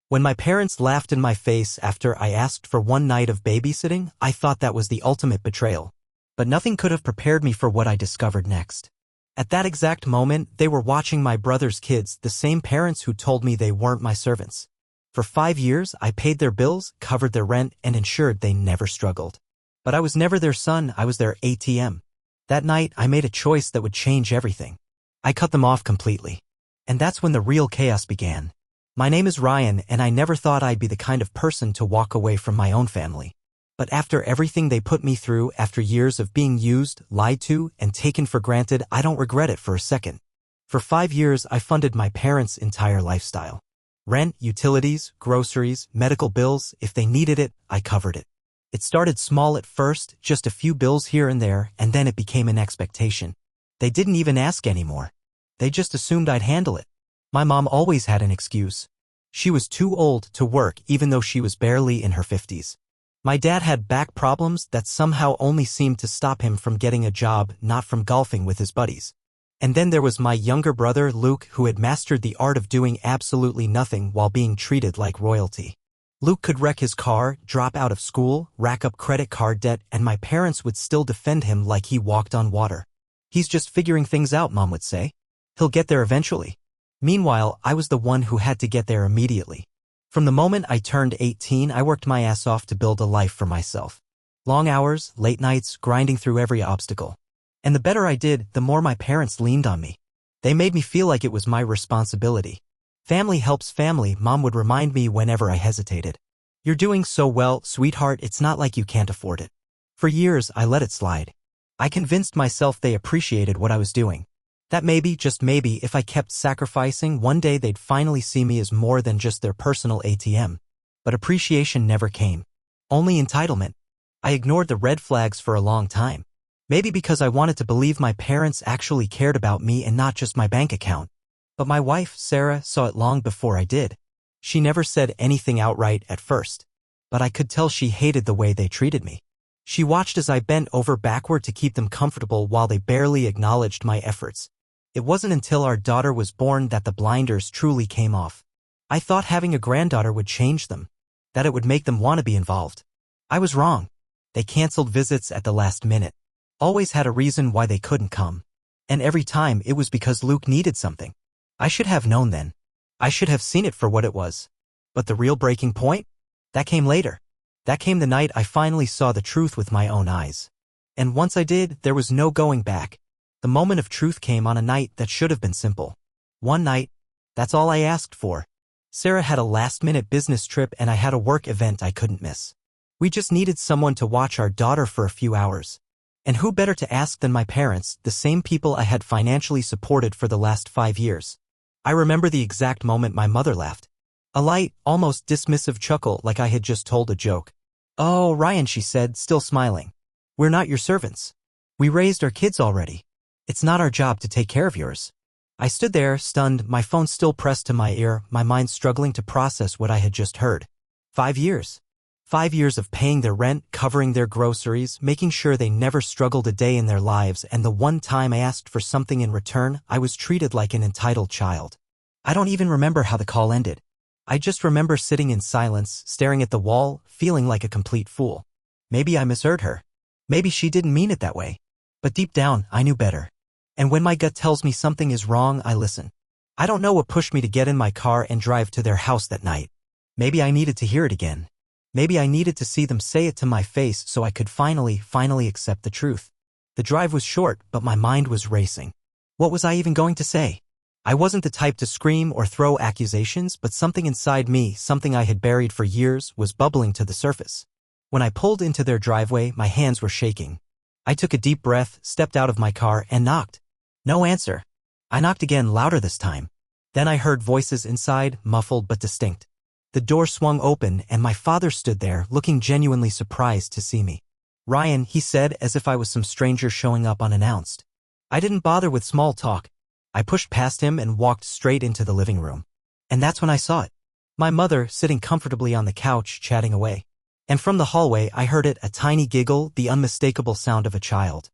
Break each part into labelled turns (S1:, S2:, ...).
S1: When my parents laughed in my face after I asked for one night of babysitting, I thought that was the ultimate betrayal. But nothing could have prepared me for what I discovered next. At that exact moment, they were watching my brother's kids, the same parents who told me they weren't my servants. For 5 years, I paid their bills, covered their rent, and ensured they never struggled. But I was never their son, I was their ATM. That night, I made a choice that would change everything. I cut them off completely. And that's when the real chaos began. My name is Ryan, and I never thought I'd be the kind of person to walk away from my own family. But after everything they put me through, after years of being used, lied to, and taken for granted, I don't regret it for a second. For 5 years, I funded my parents' entire lifestyle. Rent, utilities, groceries, medical bills, if they needed it, I covered it. It started small at first, just a few bills here and there, and then it became an expectation. They didn't even ask anymore. They just assumed I'd handle it. My mom always had an excuse. She was too old to work even though she was barely in her 50s. My dad had back problems that somehow only seemed to stop him from getting a job, not from golfing with his buddies. And then there was my younger brother, Luke, who had mastered the art of doing absolutely nothing while being treated like royalty. Luke could wreck his car, drop out of school, rack up credit card debt, and my parents would still defend him like he walked on water. He's just figuring things out, Mom would say. He'll get there eventually. Meanwhile, I was the one who had to get there immediately. From the moment I turned 18, I worked my ass off to build a life for myself. Long hours, late nights, grinding through every obstacle. And the better I did, the more my parents leaned on me. They made me feel like it was my responsibility. Family helps family, Mom would remind me whenever I hesitated. You're doing so well, sweetheart, it's not like you can't afford it. For years, I let it slide. I convinced myself they appreciated what I was doing. That maybe, just maybe, if I kept sacrificing, one day they'd finally see me as more than just their personal ATM. But appreciation never came. Only entitlement. I ignored the red flags for a long time. Maybe because I wanted to believe my parents actually cared about me and not just my bank account. But my wife, Sarah, saw it long before I did. She never said anything outright at first. But I could tell she hated the way they treated me. She watched as I bent over backward to keep them comfortable while they barely acknowledged my efforts. It wasn't until our daughter was born that the blinders truly came off. I thought having a granddaughter would change them, that it would make them want to be involved. I was wrong. They canceled visits at the last minute. Always had a reason why they couldn't come. And every time it was because Luke needed something. I should have known then. I should have seen it for what it was. But the real breaking point? That came later. That came the night I finally saw the truth with my own eyes. And once I did, there was no going back. The moment of truth came on a night that should have been simple. One night, that's all I asked for. Sarah had a last-minute business trip and I had a work event I couldn't miss. We just needed someone to watch our daughter for a few hours. And who better to ask than my parents, the same people I had financially supported for the last 5 years. I remember the exact moment my mother laughed. A light, almost dismissive chuckle like I had just told a joke. "Oh, Ryan," she said, still smiling. "We're not your servants. We raised our kids already. It's not our job to take care of yours." I stood there, stunned, my phone still pressed to my ear, my mind struggling to process what I had just heard. 5 years. 5 years of paying their rent, covering their groceries, making sure they never struggled a day in their lives, and the one time I asked for something in return, I was treated like an entitled child. I don't even remember how the call ended. I just remember sitting in silence, staring at the wall, feeling like a complete fool. Maybe I misheard her. Maybe she didn't mean it that way. But deep down, I knew better. And when my gut tells me something is wrong, I listen. I don't know what pushed me to get in my car and drive to their house that night. Maybe I needed to hear it again. Maybe I needed to see them say it to my face so I could finally accept the truth. The drive was short, but my mind was racing. What was I even going to say? I wasn't the type to scream or throw accusations, but something inside me, something I had buried for years, was bubbling to the surface. When I pulled into their driveway, my hands were shaking. I took a deep breath, stepped out of my car, and knocked. No answer. I knocked again, louder this time. Then I heard voices inside, muffled but distinct. The door swung open, and my father stood there, looking genuinely surprised to see me. "Ryan," he said, as if I was some stranger showing up unannounced. I didn't bother with small talk. I pushed past him and walked straight into the living room. And that's when I saw it. My mother, sitting comfortably on the couch, chatting away. And from the hallway, I heard it, a tiny giggle, the unmistakable sound of a child.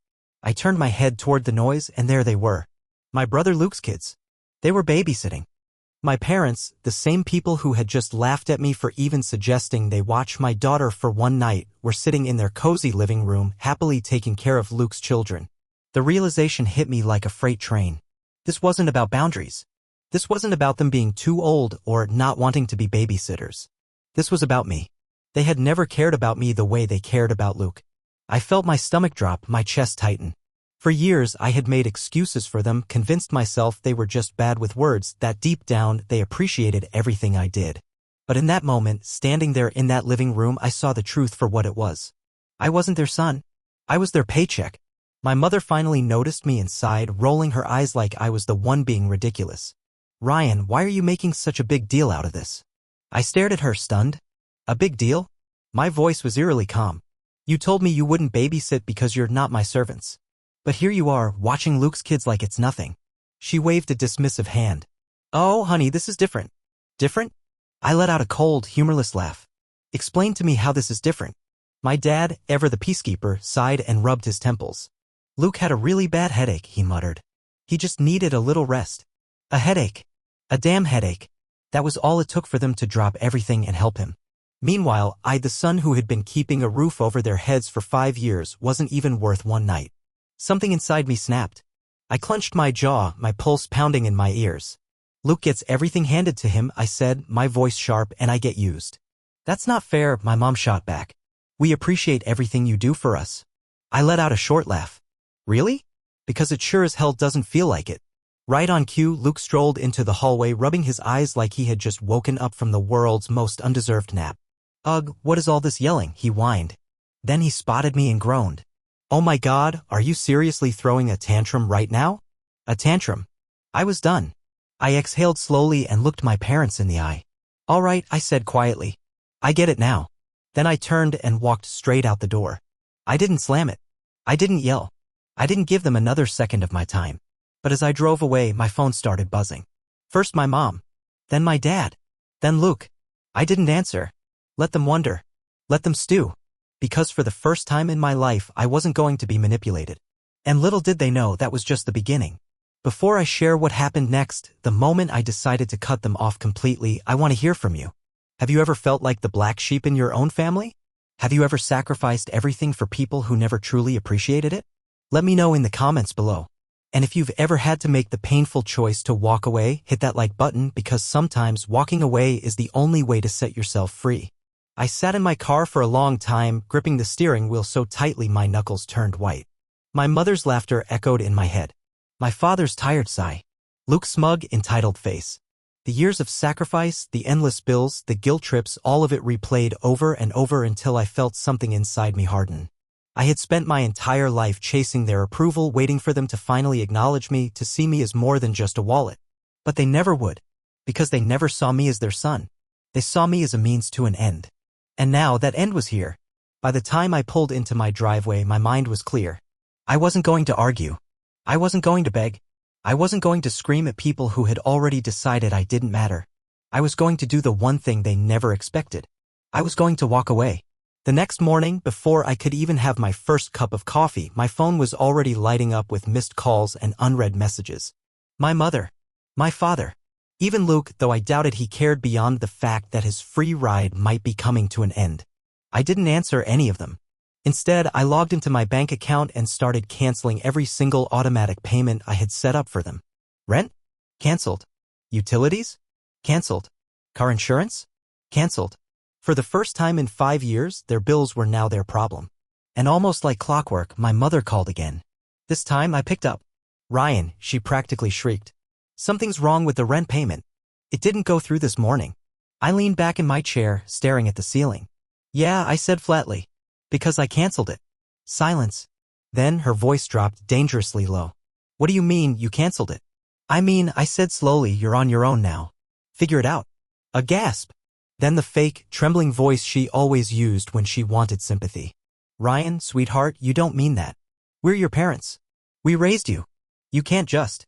S1: I turned my head toward the noise, and there they were. My brother Luke's kids. They were babysitting. My parents, the same people who had just laughed at me for even suggesting they watch my daughter for one night, were sitting in their cozy living room, happily taking care of Luke's children. The realization hit me like a freight train. This wasn't about boundaries. This wasn't about them being too old or not wanting to be babysitters. This was about me. They had never cared about me the way they cared about Luke. I felt my stomach drop, my chest tighten. For years, I had made excuses for them, convinced myself they were just bad with words, that deep down, they appreciated everything I did. But in that moment, standing there in that living room, I saw the truth for what it was. I wasn't their son. I was their paycheck. My mother finally noticed me and sighed, rolling her eyes like I was the one being ridiculous. "Ryan, why are you making such a big deal out of this?" I stared at her, stunned. "A big deal?" My voice was eerily calm. "You told me you wouldn't babysit because you're not my servants. But here you are, watching Luke's kids like it's nothing." She waved a dismissive hand. "Oh, honey, this is different." "Different?" I let out a cold, humorless laugh. "Explain to me how this is different." My dad, ever the peacekeeper, sighed and rubbed his temples. "Luke had a really bad headache," he muttered. "He just needed a little rest." A headache. A damn headache. That was all it took for them to drop everything and help him. Meanwhile, I, the son who had been keeping a roof over their heads for 5 years, wasn't even worth one night. Something inside me snapped. I clenched my jaw, my pulse pounding in my ears. "Luke gets everything handed to him," I said, my voice sharp, "and I get used." "That's not fair," my mom shot back. "We appreciate everything you do for us." I let out a short laugh. "Really? Because it sure as hell doesn't feel like it." Right on cue, Luke strolled into the hallway, rubbing his eyes like he had just woken up from the world's most undeserved nap. "Ugh, what is all this yelling?" he whined. Then he spotted me and groaned. "Oh my God, are you seriously throwing a tantrum right now?" A tantrum. I was done. I exhaled slowly and looked my parents in the eye. "All right," I said quietly. "I get it now." Then I turned and walked straight out the door. I didn't slam it. I didn't yell. I didn't give them another second of my time. But as I drove away, my phone started buzzing. First my mom. Then my dad. Then Luke. I didn't answer. Let them wonder. Let them stew. Because for the first time in my life, I wasn't going to be manipulated. And little did they know that was just the beginning. Before I share what happened next, the moment I decided to cut them off completely, I want to hear from you. Have you ever felt like the black sheep in your own family? Have you ever sacrificed everything for people who never truly appreciated it? Let me know in the comments below. And if you've ever had to make the painful choice to walk away, hit that like button, because sometimes walking away is the only way to set yourself free. I sat in my car for a long time, gripping the steering wheel so tightly my knuckles turned white. My mother's laughter echoed in my head. My father's tired sigh. Luke's smug, entitled face. The years of sacrifice, the endless bills, the guilt trips, all of it replayed over and over until I felt something inside me harden. I had spent my entire life chasing their approval, waiting for them to finally acknowledge me, to see me as more than just a wallet. But they never would. Because they never saw me as their son. They saw me as a means to an end. And now that end was here. By the time I pulled into my driveway, my mind was clear. I wasn't going to argue. I wasn't going to beg. I wasn't going to scream at people who had already decided I didn't matter. I was going to do the one thing they never expected. I was going to walk away. The next morning, before I could even have my first cup of coffee, my phone was already lighting up with missed calls and unread messages. My mother. My father. Even Luke, though I doubted he cared beyond the fact that his free ride might be coming to an end. I didn't answer any of them. Instead, I logged into my bank account and started canceling every single automatic payment I had set up for them. Rent? Cancelled. Utilities? Cancelled. Car insurance? Cancelled. For the first time in 5 years, their bills were now their problem. And almost like clockwork, my mother called again. This time I picked up. "Ryan," she practically shrieked. "Something's wrong with the rent payment. It didn't go through this morning." I leaned back in my chair, staring at the ceiling. "Yeah," I said flatly. "Because I canceled it." Silence. Then her voice dropped dangerously low. "What do you mean, you canceled it?" "I mean," I said slowly, "you're on your own now. Figure it out." A gasp. Then the fake, trembling voice she always used when she wanted sympathy. "Ryan, sweetheart, you don't mean that. We're your parents. We raised you. You can't just."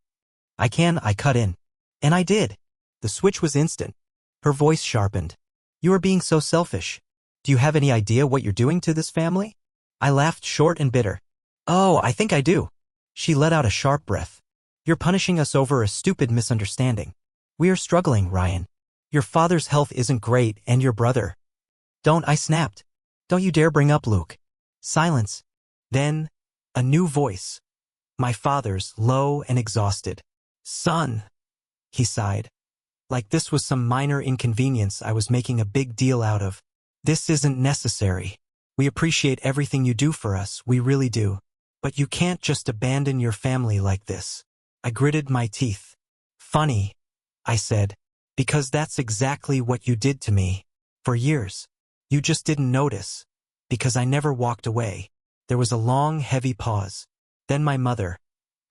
S1: "I can," I cut in. And I did. The switch was instant. Her voice sharpened. "You are being so selfish. Do you have any idea what you're doing to this family?" I laughed, short and bitter. "Oh, I think I do." She let out a sharp breath. "You're punishing us over a stupid misunderstanding." We are struggling, Ryan. Your father's health isn't great, and your brother. Don't, I snapped. Don't you dare bring up Luke. Silence. Then, a new voice. My father's, low and exhausted. Son, he sighed. Like this was some minor inconvenience I was making a big deal out of. This isn't necessary. We appreciate everything you do for us, we really do. But you can't just abandon your family like this. I gritted my teeth. Funny, I said, because that's exactly what you did to me. For years. You just didn't notice. Because I never walked away. There was a long, heavy pause. Then my mother,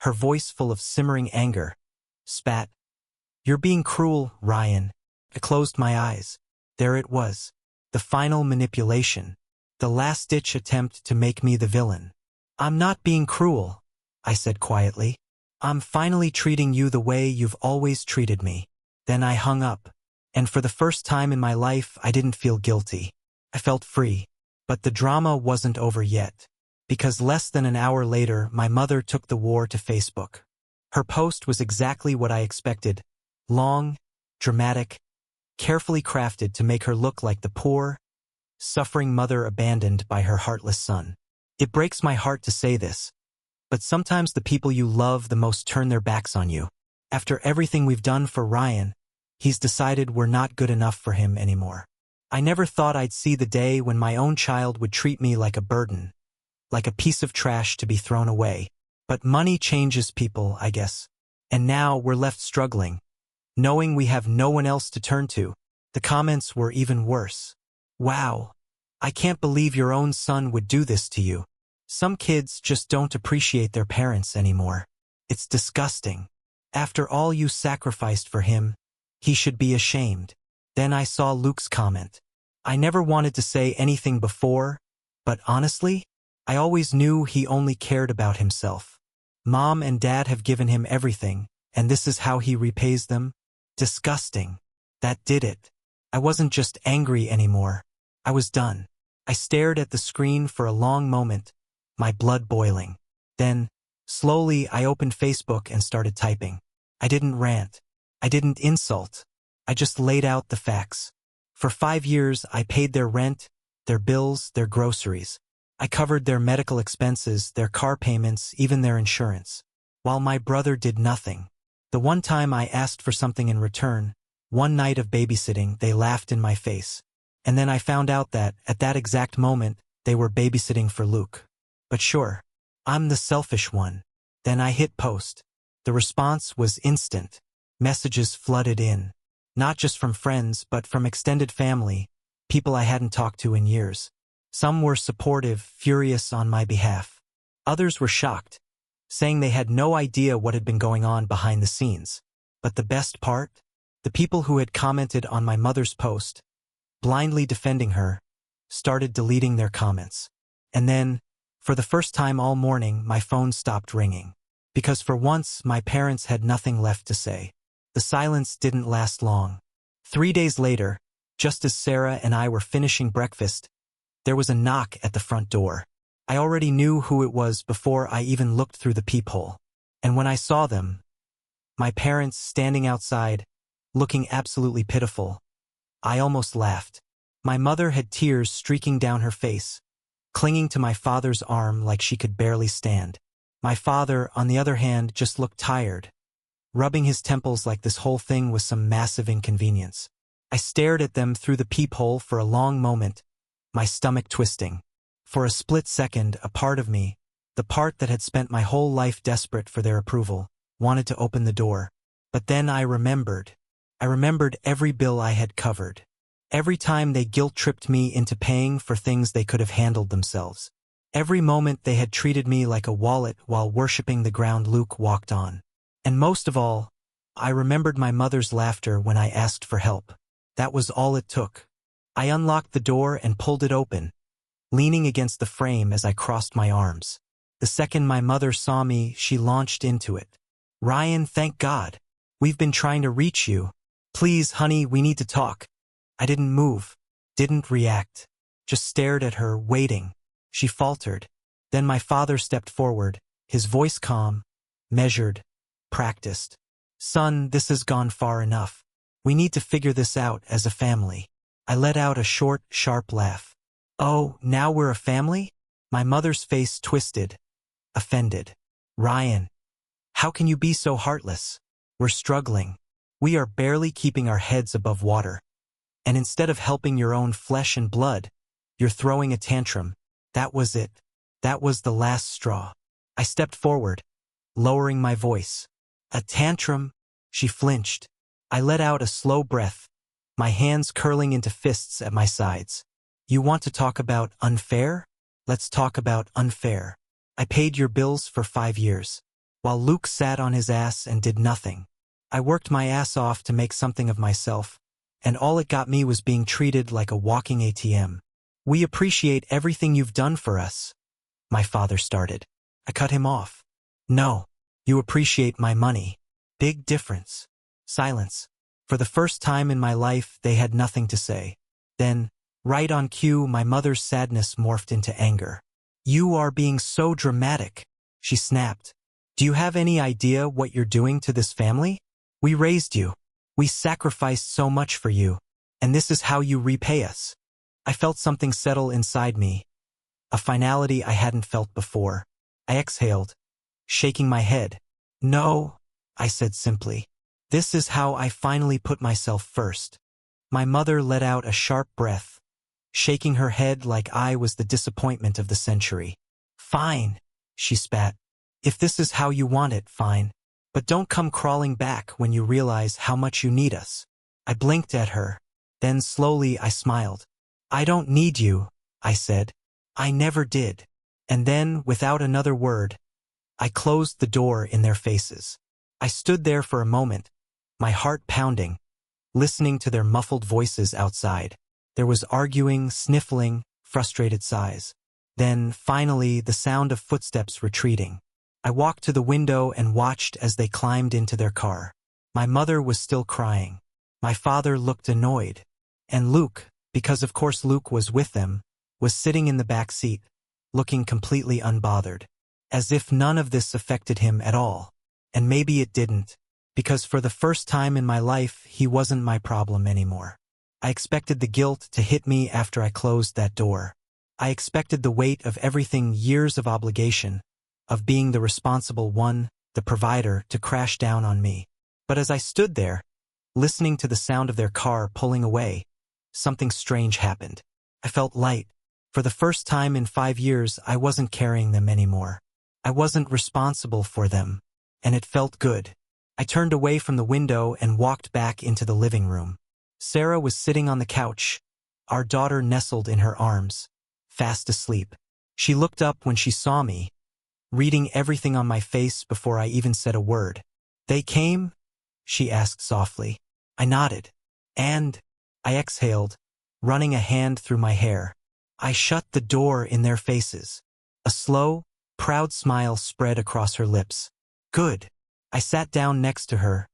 S1: her voice full of simmering anger, spat. You're being cruel, Ryan. I closed my eyes. There it was. The final manipulation. The last-ditch attempt to make me the villain. I'm not being cruel, I said quietly. I'm finally treating you the way you've always treated me. Then I hung up. And for the first time in my life, I didn't feel guilty. I felt free. But the drama wasn't over yet. Because less than an hour later, my mother took the war to Facebook. Her post was exactly what I expected. Long, dramatic, carefully crafted to make her look like the poor, suffering mother abandoned by her heartless son. It breaks my heart to say this, but sometimes the people you love the most turn their backs on you. After everything we've done for Ryan, he's decided we're not good enough for him anymore. I never thought I'd see the day when my own child would treat me like a burden, like a piece of trash to be thrown away. But money changes people, I guess. And now we're left struggling, knowing we have no one else to turn to. The comments were even worse. Wow. I can't believe your own son would do this to you. Some kids just don't appreciate their parents anymore. It's disgusting. After all you sacrificed for him, he should be ashamed. Then I saw Luke's comment. I never wanted to say anything before, but honestly, I always knew he only cared about himself. Mom and Dad have given him everything, and this is how he repays them? Disgusting. That did it. I wasn't just angry anymore. I was done. I stared at the screen for a long moment, my blood boiling. Then, slowly, I opened Facebook and started typing. I didn't rant. I didn't insult. I just laid out the facts. For 5 years, I paid their rent, their bills, their groceries. I covered their medical expenses, their car payments, even their insurance. While my brother did nothing. The one time I asked for something in return, one night of babysitting, they laughed in my face. And then I found out that, at that exact moment, they were babysitting for Luke. But sure, I'm the selfish one. Then I hit post. The response was instant. Messages flooded in. Not just from friends, but from extended family, people I hadn't talked to in years. Some were supportive, furious on my behalf. Others were shocked, saying they had no idea what had been going on behind the scenes. But the best part? The people who had commented on my mother's post, blindly defending her, started deleting their comments. And then, for the first time all morning, my phone stopped ringing. Because for once, my parents had nothing left to say. The silence didn't last long. 3 days later, just as Sarah and I were finishing breakfast, there was a knock at the front door. I already knew who it was before I even looked through the peephole. And when I saw them, my parents standing outside, looking absolutely pitiful, I almost laughed. My mother had tears streaking down her face, clinging to my father's arm like she could barely stand. My father, on the other hand, just looked tired, rubbing his temples like this whole thing was some massive inconvenience. I stared at them through the peephole for a long moment, my stomach twisting. For a split second, a part of me, the part that had spent my whole life desperate for their approval, wanted to open the door. But then I remembered. I remembered every bill I had covered. Every time they guilt-tripped me into paying for things they could have handled themselves. Every moment they had treated me like a wallet while worshipping the ground Luke walked on. And most of all, I remembered my mother's laughter when I asked for help. That was all it took. I unlocked the door and pulled it open, leaning against the frame as I crossed my arms. The second my mother saw me, she launched into it. Ryan, thank God. We've been trying to reach you. Please, honey, we need to talk. I didn't move, didn't react, just stared at her, waiting. She faltered. Then my father stepped forward, his voice calm, measured, practiced. "Son, this has gone far enough. We need to figure this out as a family." I let out a short, sharp laugh. "Oh, now we're a family?" My mother's face twisted, offended. "Ryan, how can you be so heartless? We're struggling. We are barely keeping our heads above water. And instead of helping your own flesh and blood, you're throwing a tantrum." That was it. That was the last straw. I stepped forward, lowering my voice. "A tantrum?" She flinched. I let out a slow breath, my hands curling into fists at my sides. "You want to talk about unfair? Let's talk about unfair. I paid your bills for 5 years, while Luke sat on his ass and did nothing. I worked my ass off to make something of myself, and all it got me was being treated like a walking ATM. We appreciate everything you've done for us." My father started. I cut him off. "No, you appreciate my money. Big difference." Silence. For the first time in my life, they had nothing to say. Then, right on cue, my mother's sadness morphed into anger. "You are being so dramatic," she snapped. "Do you have any idea what you're doing to this family? We raised you. We sacrificed so much for you, and this is how you repay us." I felt something settle inside me, a finality I hadn't felt before. I exhaled, shaking my head. "No," I said simply. "This is how I finally put myself first." My mother let out a sharp breath, shaking her head like I was the disappointment of the century. "Fine," she spat. "If this is how you want it, fine. But don't come crawling back when you realize how much you need us." I blinked at her. Then slowly I smiled. "I don't need you," I said. "I never did." And then, without another word, I closed the door in their faces. I stood there for a moment, my heart pounding, listening to their muffled voices outside. There was arguing, sniffling, frustrated sighs. Then, finally, the sound of footsteps retreating. I walked to the window and watched as they climbed into their car. My mother was still crying. My father looked annoyed. And Luke, because of course Luke was with them, was sitting in the back seat, looking completely unbothered, as if none of this affected him at all. And maybe it didn't, because for the first time in my life, he wasn't my problem anymore. I expected the guilt to hit me after I closed that door. I expected the weight of everything, years of obligation, of being the responsible one, the provider, to crash down on me. But as I stood there, listening to the sound of their car pulling away, something strange happened. I felt light. For the first time in 5 years, I wasn't carrying them anymore. I wasn't responsible for them, and it felt good. I turned away from the window and walked back into the living room. Sarah was sitting on the couch, our daughter nestled in her arms, fast asleep. She looked up when she saw me, reading everything on my face before I even said a word. "They came?" she asked softly. I nodded. "And?" I exhaled, running a hand through my hair. I shut the door in their faces. A slow, proud smile spread across her lips. "Good." I sat down next to her,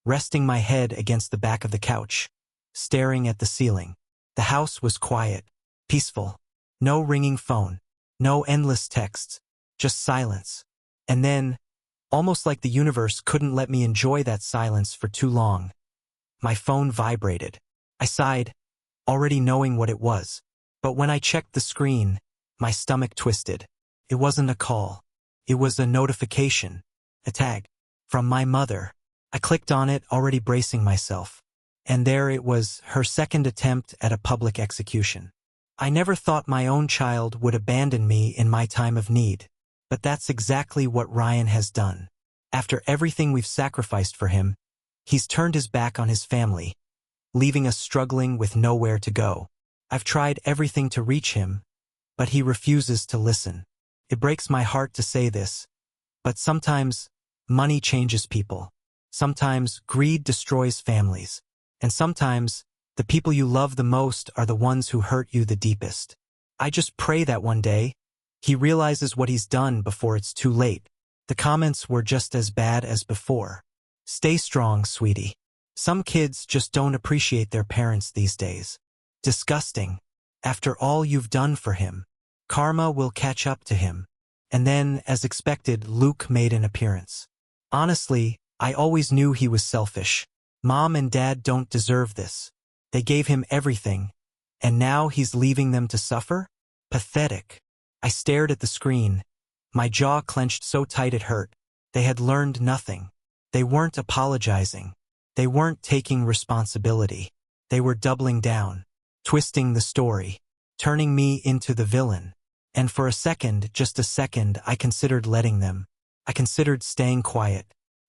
S1: resting my head against the back of the couch, staring at the ceiling. The house was quiet, peaceful. No ringing phone, no endless texts, just silence. And then, almost like the universe couldn't let me enjoy that silence for too long, my phone vibrated. I sighed, already knowing what it was. But when I checked the screen, my stomach twisted. It wasn't a call. It was a notification, a tag, from my mother. I clicked on it, already bracing myself. And there it was, her second attempt at a public execution. I never thought my own child would abandon me in my time of need. But that's exactly what Ryan has done. After everything we've sacrificed for him, he's turned his back on his family, leaving us struggling with nowhere to go. I've tried everything to reach him, but he refuses to listen. It breaks my heart to say this, but sometimes money changes people. Sometimes greed destroys families. And sometimes the people you love the most are the ones who hurt you the deepest. I just pray that one day he realizes what he's done before it's too late. The comments were just as bad as before. "Stay strong, sweetie. Some kids just don't appreciate their parents these days. Disgusting. After all you've done for him. Karma will catch up to him." And then, as expected, Luke made an appearance. Honestly, I always knew he was selfish. Mom and Dad don't deserve this. They gave him everything, and now he's leaving them to suffer? Pathetic. I stared at the screen. My jaw clenched so tight it hurt. They had learned nothing. They weren't apologizing. They weren't taking responsibility. They were doubling down, twisting the story, turning me into the villain. And for a second, just a second, I considered letting them. I considered staying quiet,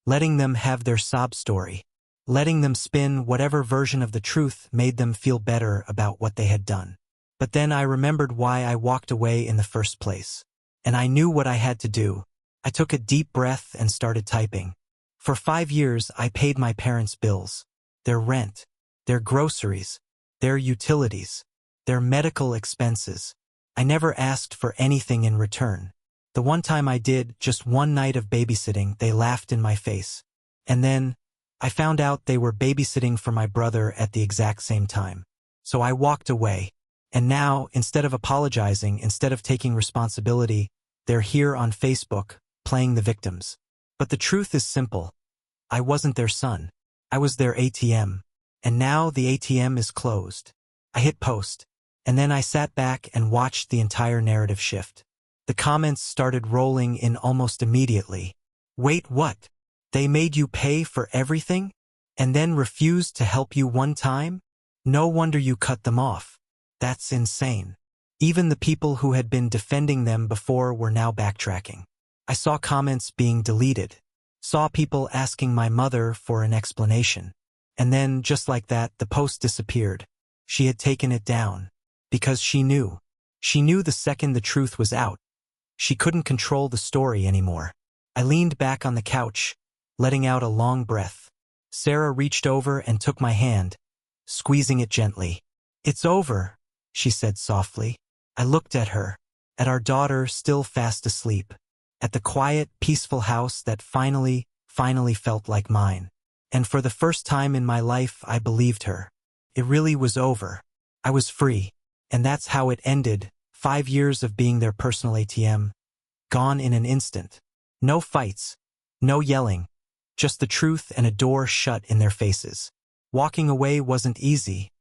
S1: letting them have their sob story, letting them spin whatever version of the truth made them feel better about what they had done. But then I remembered why I walked away in the first place. And I knew what I had to do. I took a deep breath and started typing. For 5 years, I paid my parents' bills, their rent, their groceries, their utilities, their medical expenses. I never asked for anything in return. The one time I did, just one night of babysitting, they laughed in my face. And then, I found out they were babysitting for my brother at the exact same time. So I walked away. And now, instead of apologizing, instead of taking responsibility, they're here on Facebook, playing the victims. But the truth is simple. I wasn't their son. I was their ATM. And now the ATM is closed. I hit post. And then I sat back and watched the entire narrative shift. The comments started rolling in almost immediately. Wait, what? They made you pay for everything? And then refused to help you one time? No wonder you cut them off. That's insane. Even the people who had been defending them before were now backtracking. I saw comments being deleted. Saw people asking my mother for an explanation. And then, just like that, the post disappeared. She had taken it down. Because she knew. She knew the second the truth was out. She couldn't control the story anymore. I leaned back on the couch, letting out a long breath. Sarah reached over and took my hand, squeezing it gently. "It's over," she said softly. I looked at her, at our daughter still fast asleep, at the quiet, peaceful house that finally felt like mine. And for the first time in my life, I believed her. It really was over. I was free. And that's how it ended. 5 years of being their personal ATM. Gone in an instant. No fights. No yelling. Just the truth and a door shut in their faces. Walking away wasn't easy,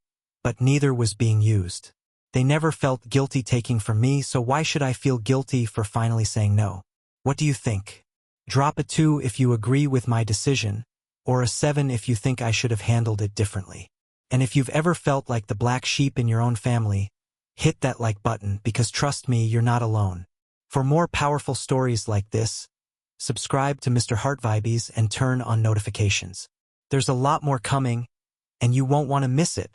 S1: but neither was being used. They never felt guilty taking from me, so why should I feel guilty for finally saying no? What do you think? Drop a 2 if you agree with my decision, or a 7 if you think I should have handled it differently. And if you've ever felt like the black sheep in your own family, hit that like button, because trust me, you're not alone. For more powerful stories like this, subscribe to Mr.HeartVibes and turn on notifications. There's a lot more coming, and you won't want to miss it.